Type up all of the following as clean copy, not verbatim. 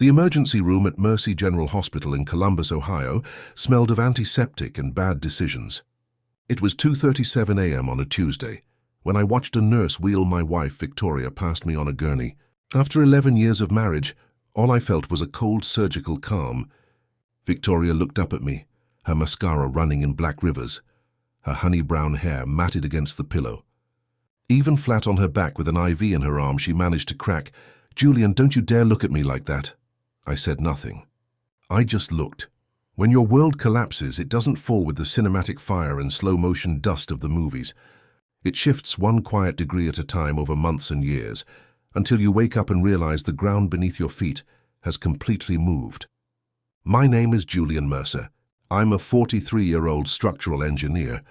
The emergency room at Mercy General Hospital in Columbus, Ohio, smelled of antiseptic and bad decisions. It was 2:37 a.m. on a Tuesday, when I watched a nurse wheel my wife, Victoria, past me on a gurney. After 11 years of marriage, all I felt was a cold surgical calm. Victoria looked up at me, her mascara running in black rivers, her honey-brown hair matted against the pillow. Even flat on her back with an IV in her arm, she managed to crack, "Julian, don't you dare look at me like that." I said nothing. I just looked. When your world collapses, it doesn't fall with the cinematic fire and slow-motion dust of the movies. It shifts one quiet degree at a time over months and years, until you wake up and realize the ground beneath your feet has completely moved. My name is Julian Mercer. I'm a 43-year-old structural engineer.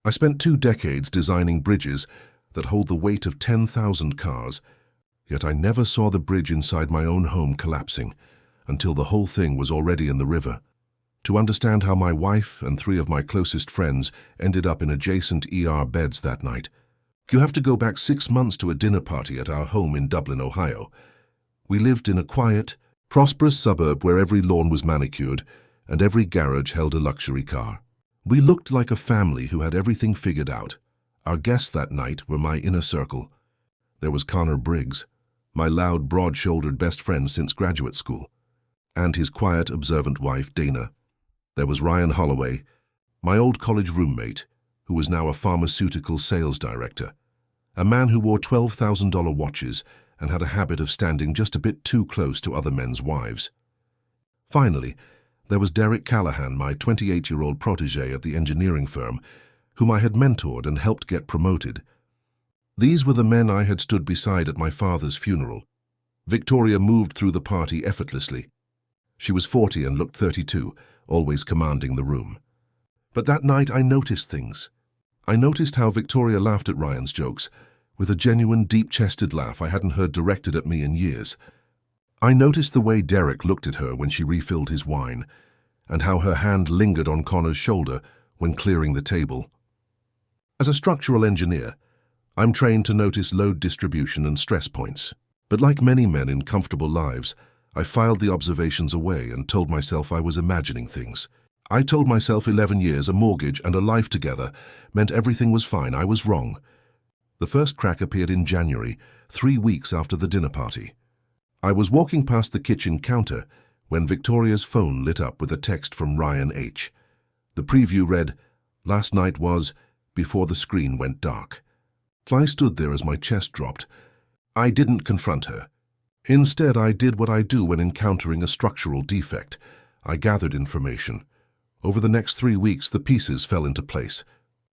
I spent 2 decades designing bridges that hold the weight of 10,000 cars, yet I never saw the bridge inside my own home collapsing until the whole thing was already in the river. To understand how my wife and 3 of my closest friends ended up in adjacent ER beds that night, you have to go back 6 months to a dinner party at our home in Dublin, Ohio. We lived in a quiet, prosperous suburb where every lawn was manicured and every garage held a luxury car. We looked like a family who had everything figured out. Our guests that night were my inner circle. There was Connor Briggs, my loud, broad-shouldered best friend since graduate school, and his quiet, observant wife, Dana. There was Ryan Holloway, my old college roommate, who was now a pharmaceutical sales director, a man who wore $12,000 watches and had a habit of standing just a bit too close to other men's wives. Finally, there was Derek Callahan, my 28-year-old protege at the engineering firm, whom I had mentored and helped get promoted. These were the men I had stood beside at my father's funeral. Victoria moved through the party effortlessly. She was 40 and looked 32, always commanding the room. But that night I noticed things. I noticed how Victoria laughed at Ryan's jokes, with a genuine, deep-chested laugh I hadn't heard directed at me in years. I noticed the way Derek looked at her when she refilled his wine, and how her hand lingered on Connor's shoulder when clearing the table. As a structural engineer, I'm trained to notice load distribution and stress points. But like many men in comfortable lives, I filed the observations away and told myself I was imagining things. I told myself 11 years, a mortgage, and a life together meant everything was fine. I was wrong. The first crack appeared in January, 3 weeks after the dinner party. I was walking past the kitchen counter when Victoria's phone lit up with a text from Ryan H. The preview read, "Last night was before the screen went dark." I stood there as my chest dropped. I didn't confront her. Instead, I did what I do when encountering a structural defect. I gathered information. Over the next 3 weeks, the pieces fell into place.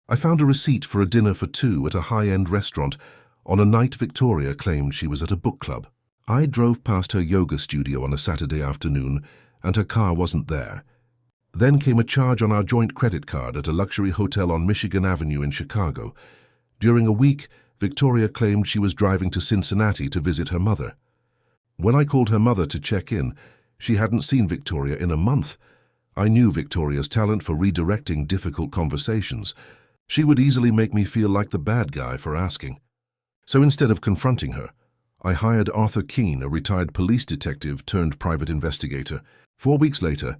I found a receipt for a dinner for 2 at a high-end restaurant on a night Victoria claimed she was at a book club. I drove past her yoga studio on a Saturday afternoon, and her car wasn't there. Then came a charge on our joint credit card at a luxury hotel on Michigan Avenue in Chicago. During a week, Victoria claimed she was driving to Cincinnati to visit her mother. When I called her mother to check in, she hadn't seen Victoria in a month. I knew Victoria's talent for redirecting difficult conversations. She would easily make me feel like the bad guy for asking. So instead of confronting her, I hired Arthur Keene, a retired police detective turned private investigator. 4 weeks later,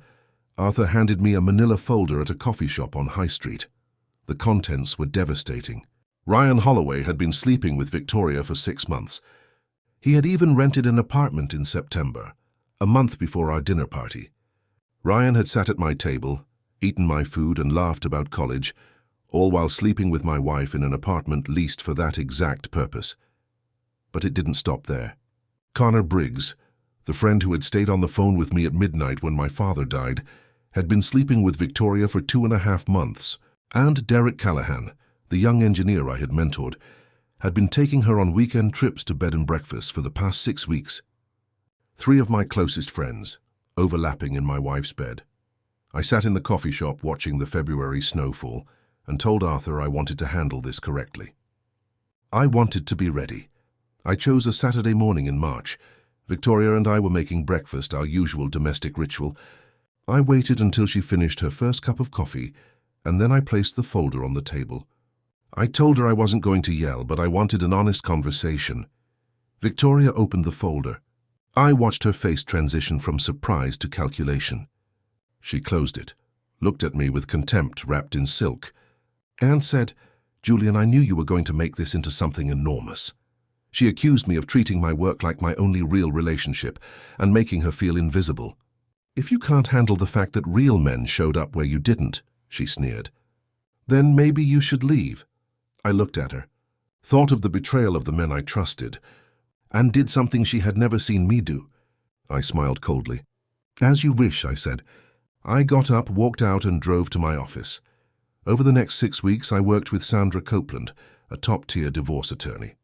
Arthur handed me a manila folder at a coffee shop on High Street. The contents were devastating. Ryan Holloway had been sleeping with Victoria for 6 months. He had even rented an apartment in September, a month before our dinner party. Ryan had sat at my table, eaten my food and laughed about college, all while sleeping with my wife in an apartment leased for that exact purpose. But it didn't stop there. Connor Briggs, the friend who had stayed on the phone with me at midnight when my father died, had been sleeping with Victoria for 2.5 months, and Derek Callahan, the young engineer I had mentored, had been taking her on weekend trips to bed and breakfast for the past 6 weeks. 3 of my closest friends, overlapping in my wife's bed. I sat in the coffee shop watching the February snowfall and told Arthur I wanted to handle this correctly. I wanted to be ready. I chose a Saturday morning in March. Victoria and I were making breakfast, our usual domestic ritual. I waited until she finished her first cup of coffee, and then I placed the folder on the table. I told her I wasn't going to yell, but I wanted an honest conversation. Victoria opened the folder. I watched her face transition from surprise to calculation. She closed it, looked at me with contempt wrapped in silk, and said, "Julian, I knew you were going to make this into something enormous." She accused me of treating my work like my only real relationship and making her feel invisible. "If you can't handle the fact that real men showed up where you didn't," she sneered, "then maybe you should leave." I looked at her, thought of the betrayal of the men I trusted, and did something she had never seen me do. I smiled coldly. "As you wish," I said. I got up, walked out, and drove to my office. Over the next 6 weeks, I worked with Sandra Copeland, a top-tier divorce attorney.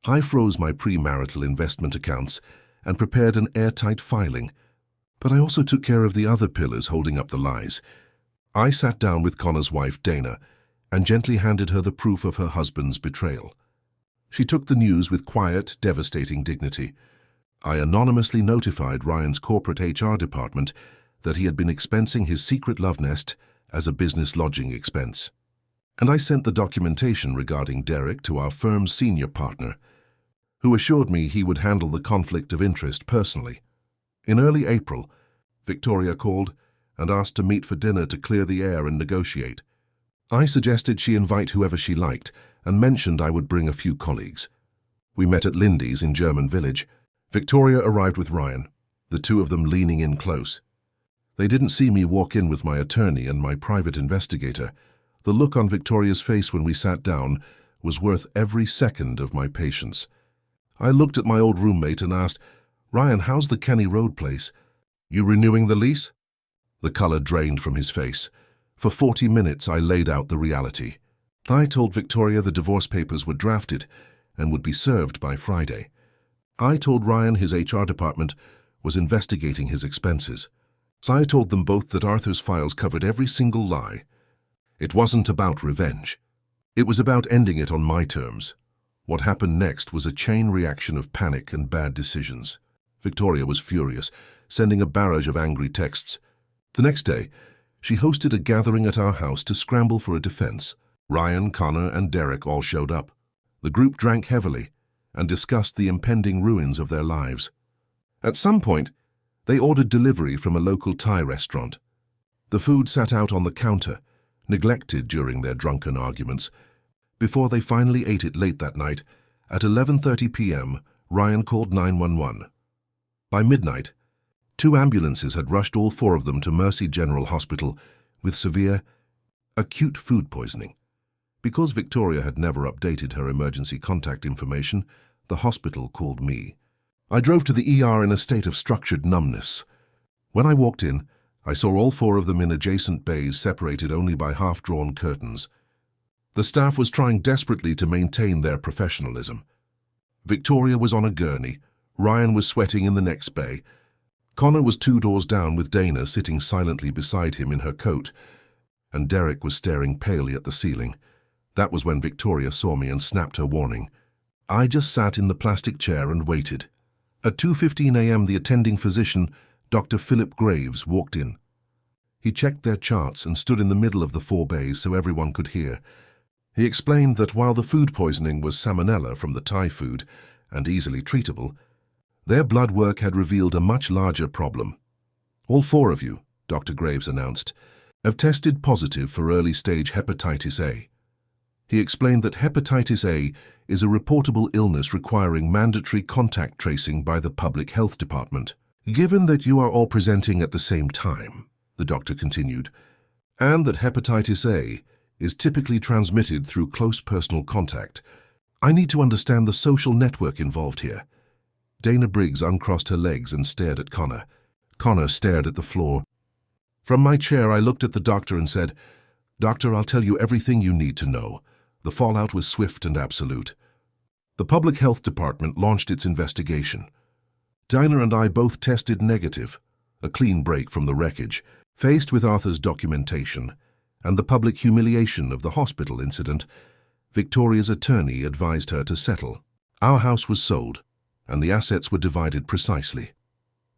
I froze my premarital investment accounts and prepared an airtight filing, but I also took care of the other pillars holding up the lies. I sat down with Connor's wife, Dana, and gently handed her the proof of her husband's betrayal. She took the news with quiet, devastating dignity. I anonymously notified Ryan's corporate HR department that he had been expensing his secret love nest as a business lodging expense. And I sent the documentation regarding Derek to our firm's senior partner, who assured me he would handle the conflict of interest personally. In early April, Victoria called and asked to meet for dinner to clear the air and negotiate. I suggested she invite whoever she liked and mentioned I would bring a few colleagues. We met at Lindy's in German Village. Victoria arrived with Ryan, the two of them leaning in close. They didn't see me walk in with my attorney and my private investigator. The look on Victoria's face when we sat down was worth every second of my patience. I looked at my old roommate and asked, "Ryan, how's the Kenny Road place? You renewing the lease?" The color drained from his face. For 40 minutes, I laid out the reality. I told Victoria the divorce papers were drafted and would be served by Friday. I told Ryan his HR department was investigating his expenses. So I told them both that Arthur's files covered every single lie. It wasn't about revenge. It was about ending it on my terms. What happened next was a chain reaction of panic and bad decisions. Victoria was furious, sending a barrage of angry texts. The next day, she hosted a gathering at our house to scramble for a defense. Ryan, Connor, and Derek all showed up. The group drank heavily and discussed the impending ruins of their lives. At some point, they ordered delivery from a local Thai restaurant. The food sat out on the counter, neglected during their drunken arguments. Before they finally ate it late that night, at 11:30 p.m., Ryan called 911. By midnight, 2 ambulances had rushed all 4 of them to Mercy General Hospital with severe, acute food poisoning. Because Victoria had never updated her emergency contact information, the hospital called me. I drove to the ER in a state of structured numbness. When I walked in, I saw all 4 of them in adjacent bays separated only by half-drawn curtains. The staff was trying desperately to maintain their professionalism. Victoria was on a gurney, Ryan was sweating in the next bay. Connor was 2 doors down with Dana sitting silently beside him in her coat, and Derek was staring palely at the ceiling. That was when Victoria saw me and snapped her warning. I just sat in the plastic chair and waited. At 2:15 a.m., the attending physician, Dr. Philip Graves, walked in. He checked their charts and stood in the middle of the 4 bays so everyone could hear. He explained that while the food poisoning was salmonella from the Thai food and easily treatable, their blood work had revealed a much larger problem. "All 4 of you," Dr. Graves announced, "have tested positive for early-stage hepatitis A." He explained that hepatitis A is a reportable illness requiring mandatory contact tracing by the Public Health Department. "Given that you are all presenting at the same time," the doctor continued, "and that hepatitis A is typically transmitted through close personal contact, I need to understand the social network involved here." Dana Briggs uncrossed her legs and stared at Connor. Connor stared at the floor. From my chair, I looked at the doctor and said, "Doctor, I'll tell you everything you need to know." The fallout was swift and absolute. The Public Health Department launched its investigation. Dana and I both tested negative, a clean break from the wreckage. Faced with Arthur's documentation and the public humiliation of the hospital incident, Victoria's attorney advised her to settle. Our house was sold, and the assets were divided precisely.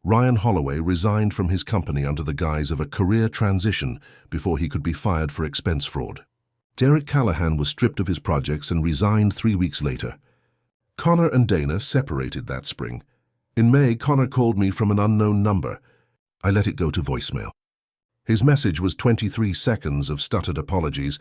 Ryan Holloway resigned from his company under the guise of a career transition before he could be fired for expense fraud. Derek Callahan was stripped of his projects and resigned 3 weeks later. Connor and Dana separated that spring, In May, Connor called me from an unknown number. I let it go to voicemail. His message was 23 seconds of stuttered apologies